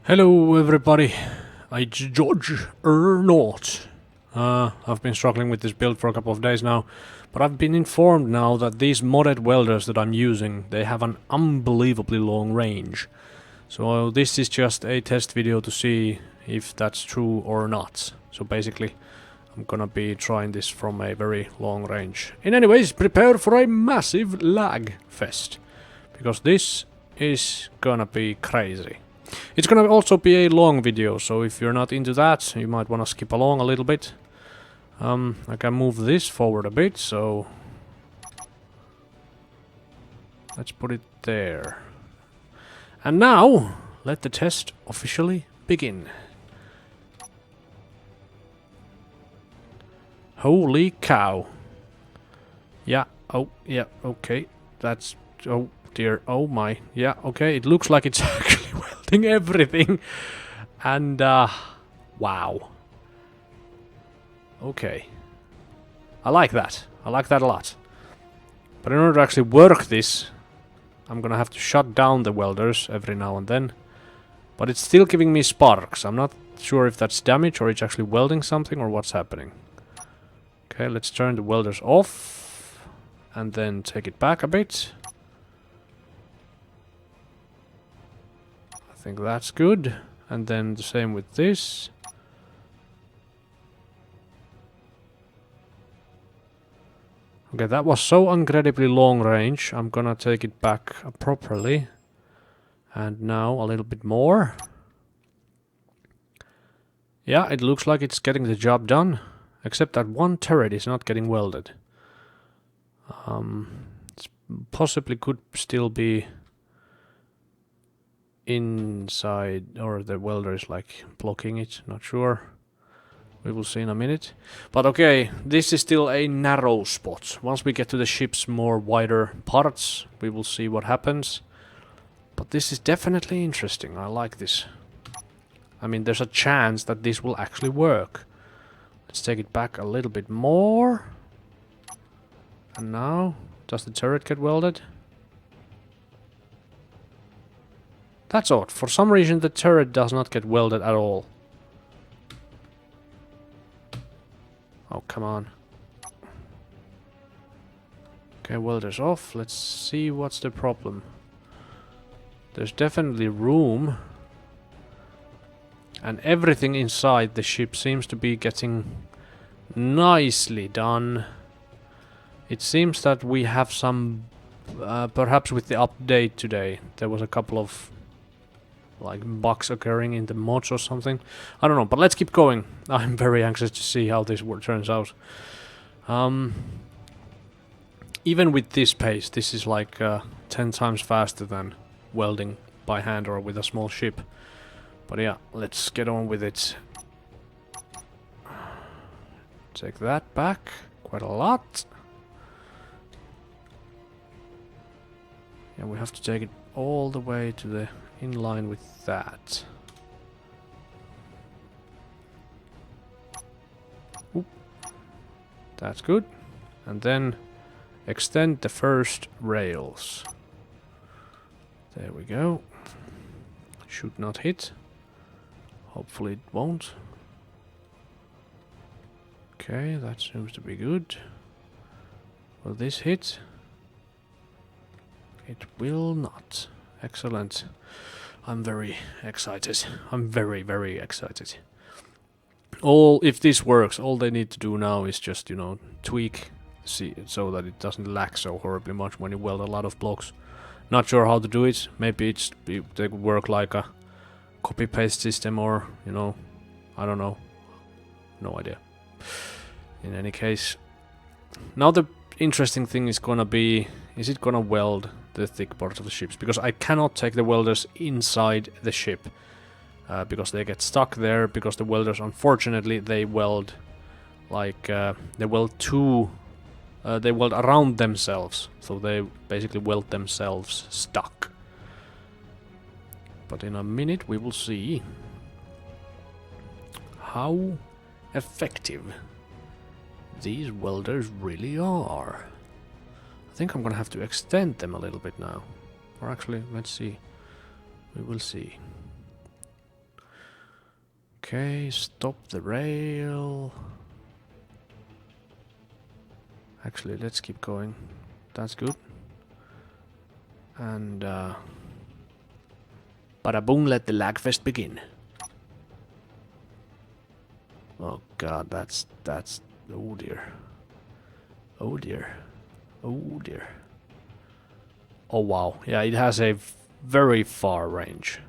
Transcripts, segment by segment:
Hello everybody, it's George Not. I've been struggling with this build for a couple of days now, but I've been informed now that these modded welders that I'm using, they have an unbelievably long range. So this is just a test video to see if that's true or not. So basically, I'm gonna be trying this from a very long range. In anyways, prepare for a massive lag fest, because this is gonna be crazy. It's gonna also be a long video, so if you're not into that, you might wanna skip along a little bit. I can move this forward a bit, so let's put it there. And now, let the test officially begin. Holy cow. Yeah, oh, yeah, okay. That's, oh dear, oh my. Yeah, okay, it looks like it's actually welding everything. And, wow. Okay. I like that. I like that a lot. But in order to actually work this, I'm gonna have to shut down the welders every now and then. But it's still giving me sparks. I'm not sure if that's damage or it's actually welding something or what's happening. Okay, let's turn the welders off. And then take it back a bit. I think that's good. And then the same with this. Okay, that was so incredibly long range. I'm gonna take it back properly. And now a little bit more. Yeah, it looks like it's getting the job done. Except that one turret is not getting welded. It possibly could still be inside, or the welder is like blocking it, not sure. We will see in a minute. But okay, this is still a narrow spot. Once we get to the ship's more wider parts, we will see what happens. But this is definitely interesting. I like this. I mean, there's a chance that this will actually work. Let's take it back a little bit more. And now, does the turret get welded? That's odd. For some reason, the turret does not get welded at all. Oh, come on. Okay, welders off. Let's see what's the problem. There's definitely room. And everything inside the ship seems to be getting nicely done. It seems that we have some... perhaps with the update today, there was a couple of like bugs occurring in the mods or something. I don't know, but let's keep going. I'm very anxious to see how this turns out. Even with this pace, this is like 10 times faster than welding by hand or with a small ship. But yeah, let's get on with it. Take that back quite a lot. And we have to take it all the way to the in line with that. Oop. That's good. And then extend the first rails. There we go. Should not hit. Hopefully it won't. Okay, that seems to be good. Will this hit? It will not. Excellent. I'm very excited. I'm very, very excited. If this works, all they need to do now is just, you know, tweak so that it doesn't lag so horribly much when you weld a lot of blocks. Not sure how to do it. Maybe they could work like a copy-paste system or, you know, I don't know. No idea. In any case, now the interesting thing is gonna be, is it gonna weld the thick parts of the ships? Because I cannot take the welders inside the ship. Because they get stuck there, because the welders, unfortunately, they weld like, they weld around themselves. So they basically weld themselves stuck. But in a minute we will see how effective these welders really are. I think I'm gonna have to extend them a little bit now. Or actually, let's see. We will see. Okay, stop the rail. Actually, let's keep going. That's good. And bada boom, let the lagfest begin. Oh god, that's oh dear. Oh dear. Oh dear. Oh wow. Yeah, it has a very far range.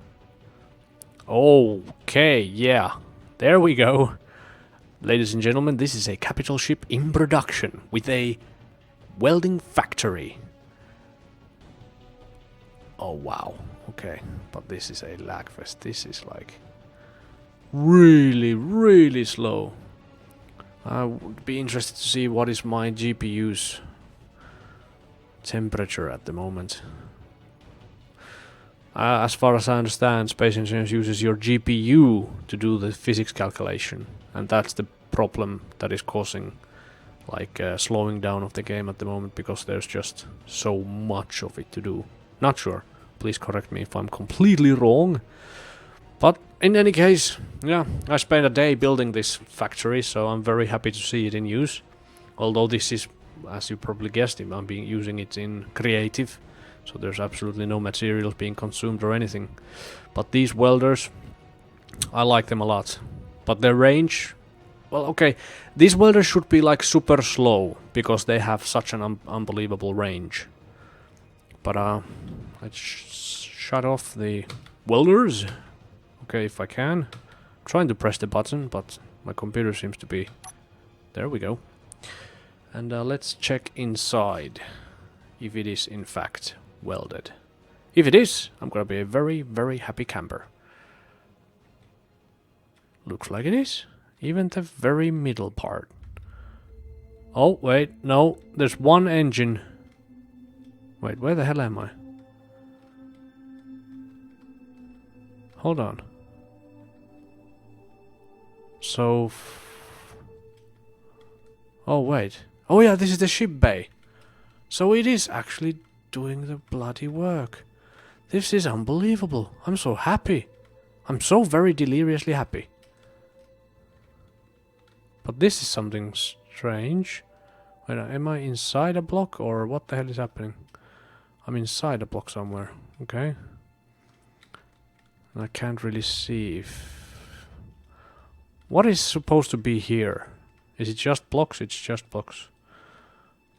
Okay, yeah. There we go. Ladies and gentlemen, this is a capital ship in production with a welding factory. Oh wow. Okay, but this is a lagfest. This is like really, really slow. I would be interested to see what is my GPU's temperature at the moment. As far as I understand, Space Engineers uses your GPU to do the physics calculation, and that's the problem that is causing like slowing down of the game at the moment, because there's just so much of it to do. Not sure. Please correct me if I'm completely wrong. But in any case, yeah, I spent a day building this factory, so I'm very happy to see it in use. Although this is, as you probably guessed, I'm using it in creative, so there's absolutely no materials being consumed or anything. But these welders, I like them a lot. But their range, well, okay, these welders should be like super slow, because they have such an unbelievable range. But let's shut off the welders. Okay, if I can. I'm trying to press the button, but my computer seems to be... There we go. And let's check inside if it is in fact welded. If it is, I'm gonna be a very, very happy camper. Looks like it is. Even the very middle part. Oh, wait, no. There's one engine. Wait, where the hell am I? Hold on. So... Oh, wait. Oh yeah, this is the ship bay. So it is actually doing the bloody work. This is unbelievable. I'm so happy. I'm so very deliriously happy. But this is something strange. Wait, am I inside a block, or what the hell is happening? I'm inside a block somewhere. Okay. And I can't really see if... What is supposed to be here? Is it just blocks? It's just blocks.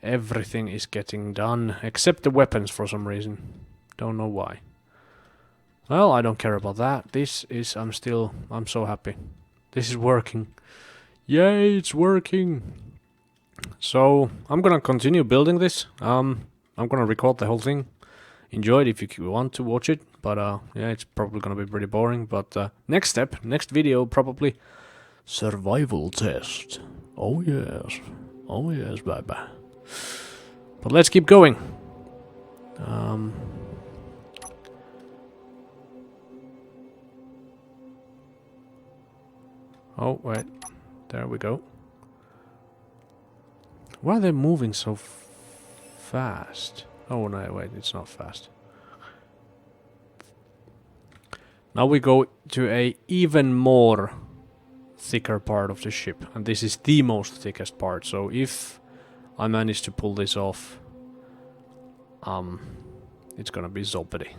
Everything is getting done, except the weapons for some reason. Don't know why. Well, I don't care about that. This is... I'm so happy. This is working. Yay, it's working! So, I'm gonna continue building this. I'm gonna record the whole thing. Enjoy it if you want to watch it. But, yeah, it's probably gonna be pretty boring. But, next step, next video, probably... Survival test. Oh yes. Oh yes, baby. But let's keep going. Oh, wait. There we go. Why are they moving so fast? Oh no, wait, it's not fast. Now we go to a even more thicker part of the ship, and this is the most thickest part, so if I manage to pull this off, it's gonna be zoppity.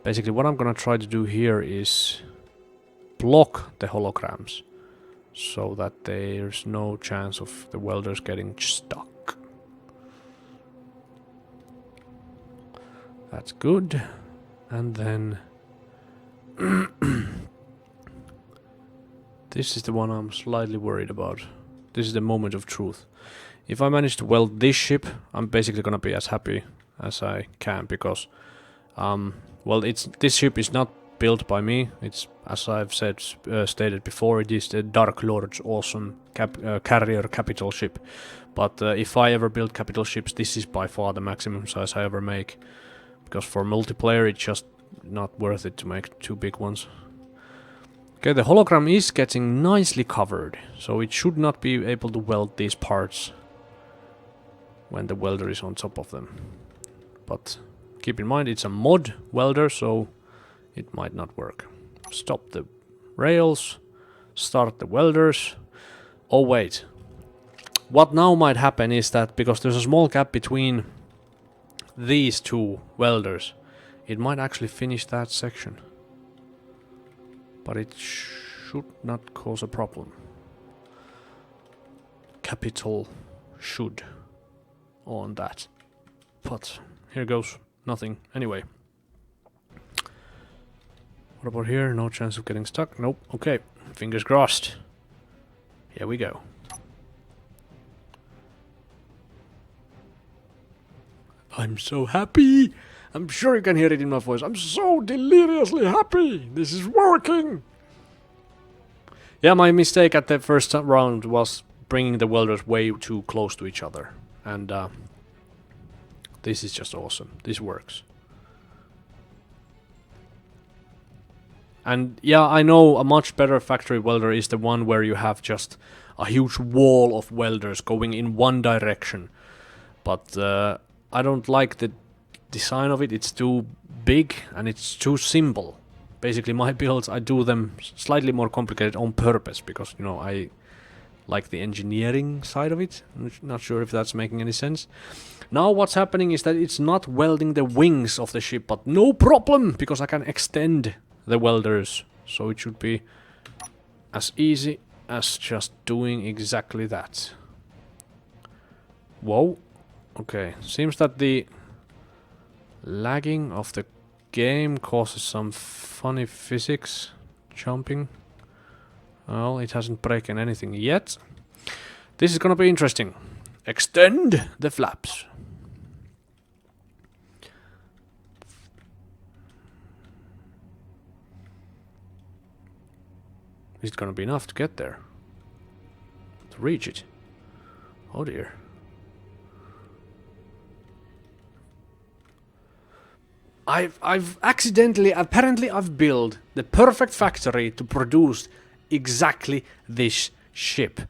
Basically what I'm gonna try to do here is block the holograms so that there's no chance of the welders getting stuck. That's good. And then this is the one I'm slightly worried about. This is the moment of truth. If I manage to weld this ship, I'm basically gonna be as happy as I can, because well, this ship is not built by me. It's, as I've stated before, it is the Dark Lord's awesome carrier capital ship. But if I ever build capital ships, this is by far the maximum size I ever make, because for multiplayer it's just not worth it to make two big ones. Okay, the hologram is getting nicely covered, so it should not be able to weld these parts when the welder is on top of them. But keep in mind, it's a mod welder, so it might not work. Stop the rails, start the welders. Oh wait, what now might happen is that because there's a small gap between these two welders, it might actually finish that section. But it should not cause a problem. Capital should on that. But here goes nothing anyway. What about here? No chance of getting stuck? Nope. Okay. Fingers crossed. Here we go. I'm so happy! I'm sure you can hear it in my voice. I'm so deliriously happy! This is working! Yeah, my mistake at the first round was bringing the welders way too close to each other. And this is just awesome. This works. And yeah, I know a much better factory welder is the one where you have just a huge wall of welders going in one direction. But I don't like the design of it. It's too big and it's too simple. Basically my builds, I do them slightly more complicated on purpose because, you know, I like the engineering side of it. I'm not sure if that's making any sense. Now what's happening is that it's not welding the wings of the ship, but no problem because I can extend the welders. So it should be as easy as just doing exactly that. Whoa. Okay, seems that the lagging of the game causes some funny physics jumping. Well, it hasn't broken anything yet. This is gonna be interesting. Extend the flaps. Is it gonna be enough to get there? To reach it? Oh dear. I've accidentally, apparently I've built the perfect factory to produce exactly this ship.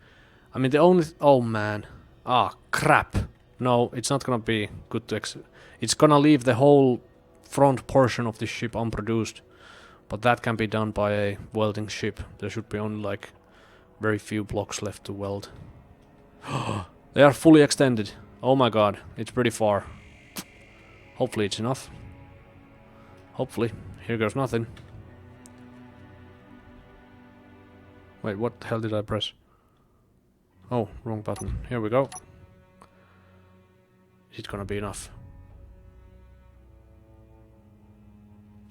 I mean the only, oh man. Ah, crap. No, it's not gonna be good to it's gonna leave the whole front portion of the ship unproduced. But that can be done by a welding ship. There should be only like very few blocks left to weld. They are fully extended. Oh my god, it's pretty far. Hopefully it's enough. Hopefully. Here goes nothing. Wait, what the hell did I press? Oh, wrong button. Here we go. Is it gonna be enough?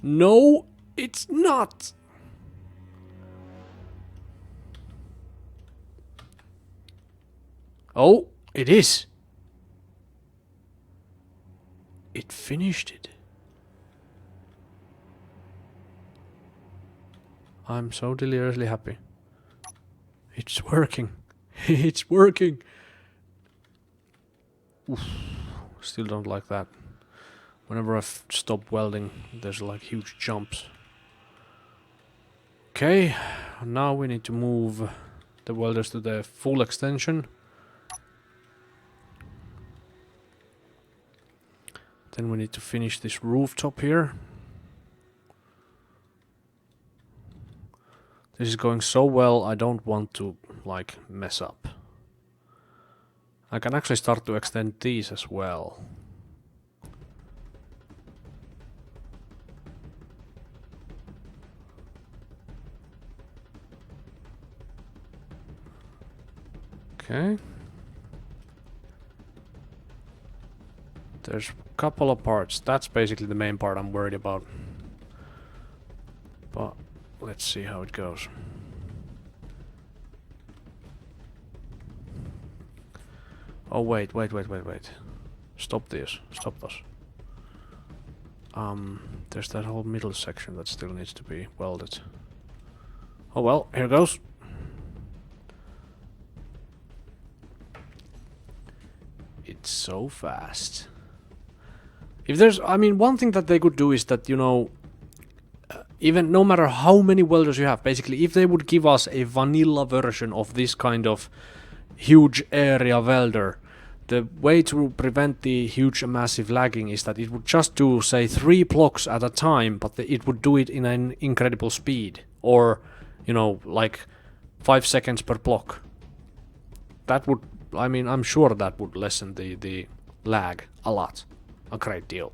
No, it's not! Oh, it is! It finished it. I'm so deliriously happy. It's working. It's working. Oof. Still don't like that. Whenever I stop welding, there's like huge jumps. Okay, now we need to move the welders to the full extension. Then we need to finish this rooftop here. This is going so well, I don't want to, like, mess up. I can actually start to extend these as well. Okay. There's a couple of parts. That's basically the main part I'm worried about. But let's see how it goes. Oh wait. Stop this. Stop this. There's that whole middle section that still needs to be welded. Oh well, here goes. It's so fast. If there's, I mean, one thing that they could do is that, you know, even no matter how many welders you have, basically, if they would give us a vanilla version of this kind of huge area welder, the way to prevent the huge massive lagging is that it would just do, say, 3 blocks at a time, but it would do it in an incredible speed. Or you know, like 5 seconds per block. That would, I mean, I'm sure that would lessen the lag a lot. A great deal.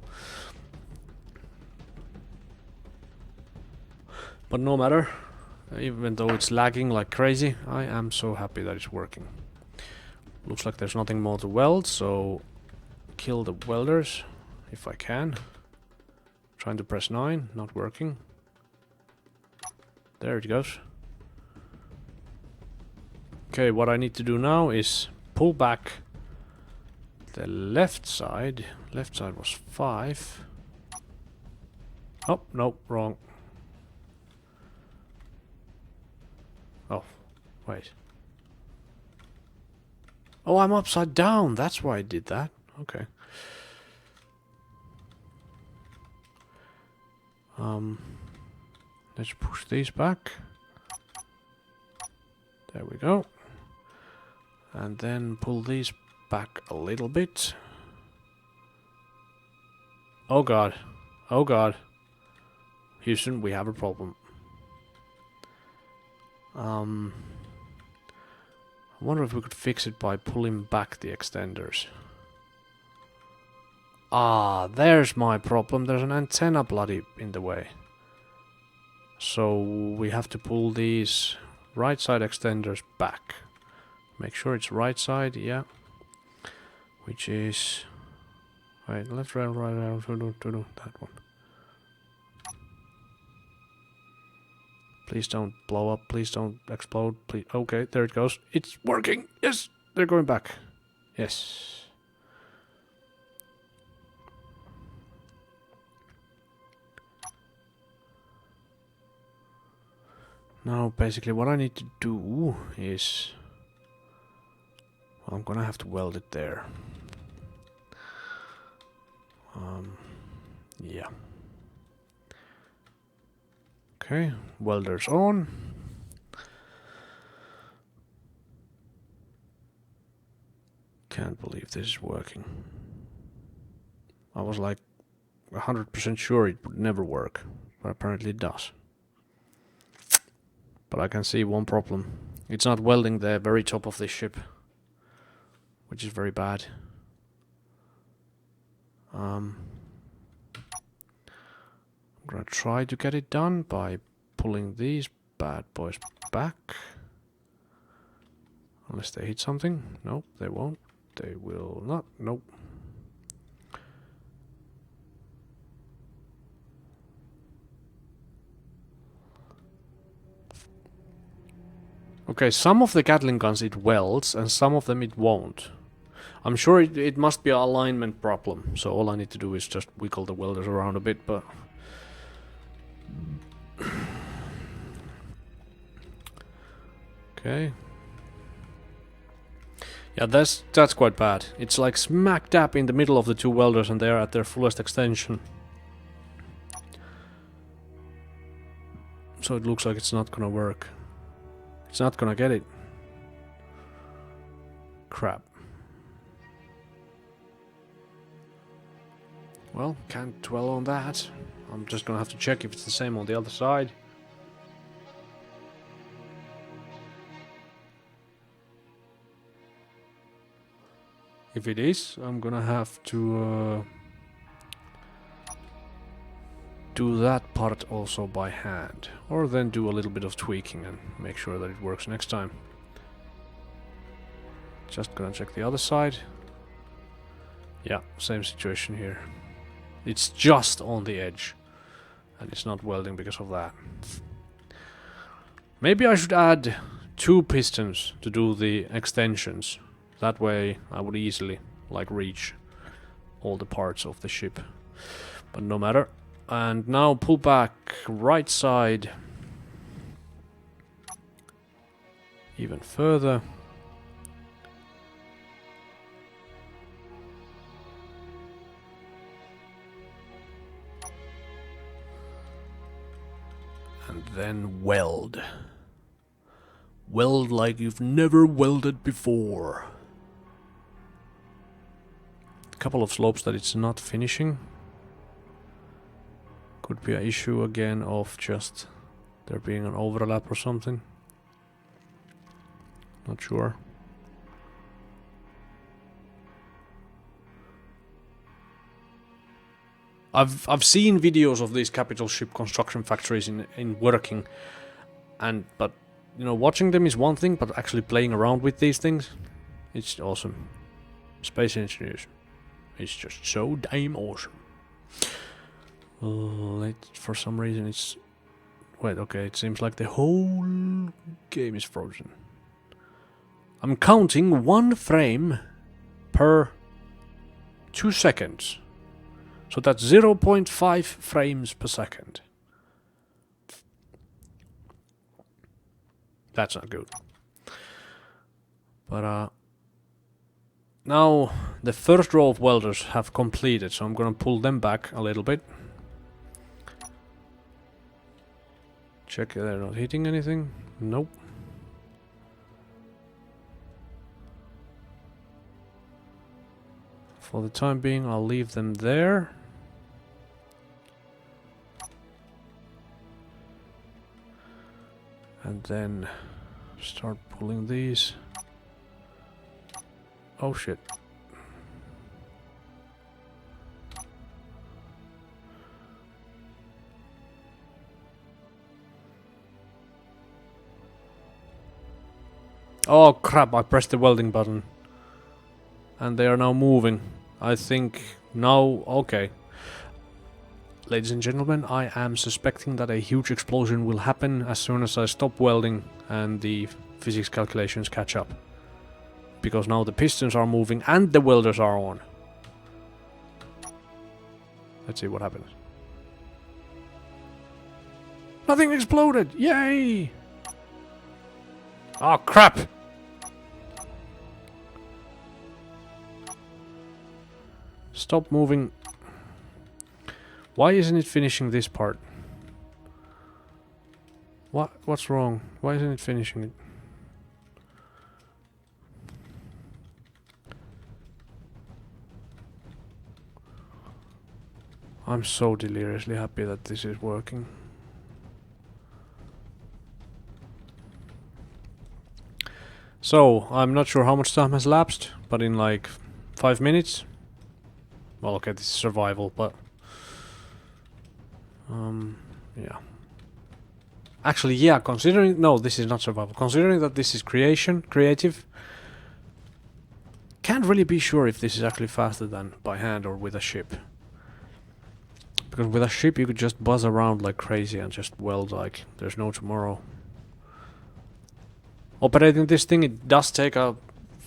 But no matter, even though it's lagging like crazy, I am so happy that it's working. Looks like there's nothing more to weld, so kill the welders if I can. Trying to press 9, not working. There it goes. Okay, what I need to do now is pull back the left side. Left side was 5. Oh, no, wrong. Oh, wait. Oh, I'm upside down. That's why I did that. Okay. Let's push these back. There we go. And then pull these back a little bit. Oh god. Oh god. Houston, we have a problem. I wonder if we could fix it by pulling back the extenders. Ah, there's my problem. There's an antenna bloody in the way. So we have to pull these right side extenders back. Make sure it's right side, yeah. Which is... Wait, left, right, that one. Please don't blow up, please don't explode, please... Okay, there it goes. It's working! Yes! They're going back. Yes. Now, basically, what I need to do is... Well, I'm gonna have to weld it there. Yeah. Okay, welders on. Can't believe this is working. I was like 100% sure it would never work, but apparently it does. But I can see one problem. It's not welding the very top of this ship, which is very bad. I'm gonna try to get it done by pulling these bad boys back. Unless they hit something. Nope, they won't. They will not. Nope. Okay, some of the Gatling guns it welds, and some of them it won't. I'm sure it must be an alignment problem, so all I need to do is just wiggle the welders around a bit, but... Okay. Yeah, that's quite bad. It's like smack dab in the middle of the two welders and they're at their fullest extension. So it looks like it's not gonna work. It's not gonna get it. Crap. Well, can't dwell on that. I'm just gonna have to check if it's the same on the other side. If it is, I'm gonna have to do that part also by hand. Or then do a little bit of tweaking and make sure that it works next time. Just gonna check the other side. Yeah, same situation here. It's just on the edge. And it's not welding because of that. Maybe I should add 2 pistons to do the extensions. That way I would easily like reach all the parts of the ship. But no matter. And now pull back right side even further. And then weld. Weld like you've never welded before. A couple of slopes that it's not finishing. Could be an issue again of just There being an overlap or something. Not sure. I've seen videos of these capital ship construction factories in working, but you know, watching them is one thing, but actually playing around with these things, it's awesome. Space engineers, it's just so damn awesome. For some reason it's... Wait, okay, it seems like the whole game is frozen. I'm counting 1 frame per 2 seconds. So that's 0.5 frames per second. That's not good. But now the first row of welders have completed, so I'm gonna pull them back a little bit. Check they're not hitting anything. Nope. For the time being, I'll leave them there. And then start pulling these. Oh shit. Oh crap, I pressed the welding button. And they are now moving. I think now... Okay. Ladies and gentlemen, I am suspecting that a huge explosion will happen as soon as I stop welding and the physics calculations catch up. Because now the pistons are moving and the welders are on. Let's see what happens. Nothing exploded! Yay! Oh crap! Stop moving. Why isn't it finishing this part? What's wrong? Why isn't it finishing it? I'm so deliriously happy that this is working. So, I'm not sure how much time has lapsed, but in like 5 minutes. Well, okay, this is survival, but... yeah. Actually, yeah, considering... No, this is not survival. Considering that this is creative... Can't really be sure if this is actually faster than by hand or with a ship. Because with a ship you could just buzz around like crazy and just weld like there's no tomorrow. Operating this thing, it does take a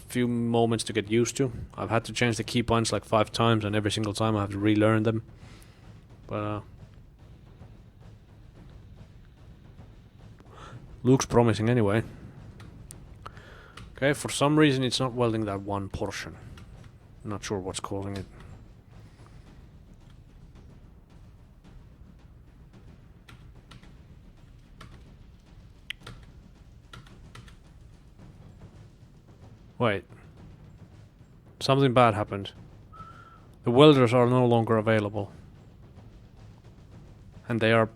few moments to get used to. I've had to change the key points like 5 times and every single time I have to relearn them. But looks promising anyway. Okay, for some reason it's not welding that one portion. Not sure what's causing it. Wait. Something bad happened. The welders are no longer available. And they are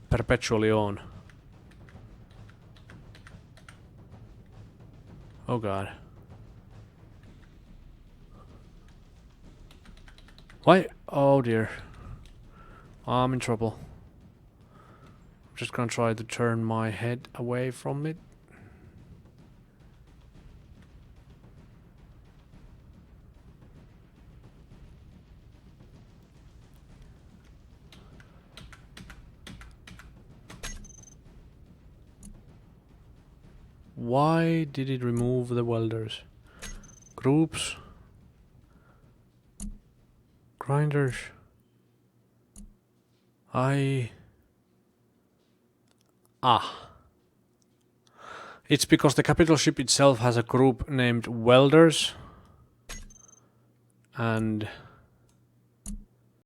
perpetually on. Oh god. Why? Oh dear. I'm in trouble. I'm just gonna try to turn my head away from it. Why did it remove the welders? Groups. Grinders. It's because the capital ship itself has a group named welders. And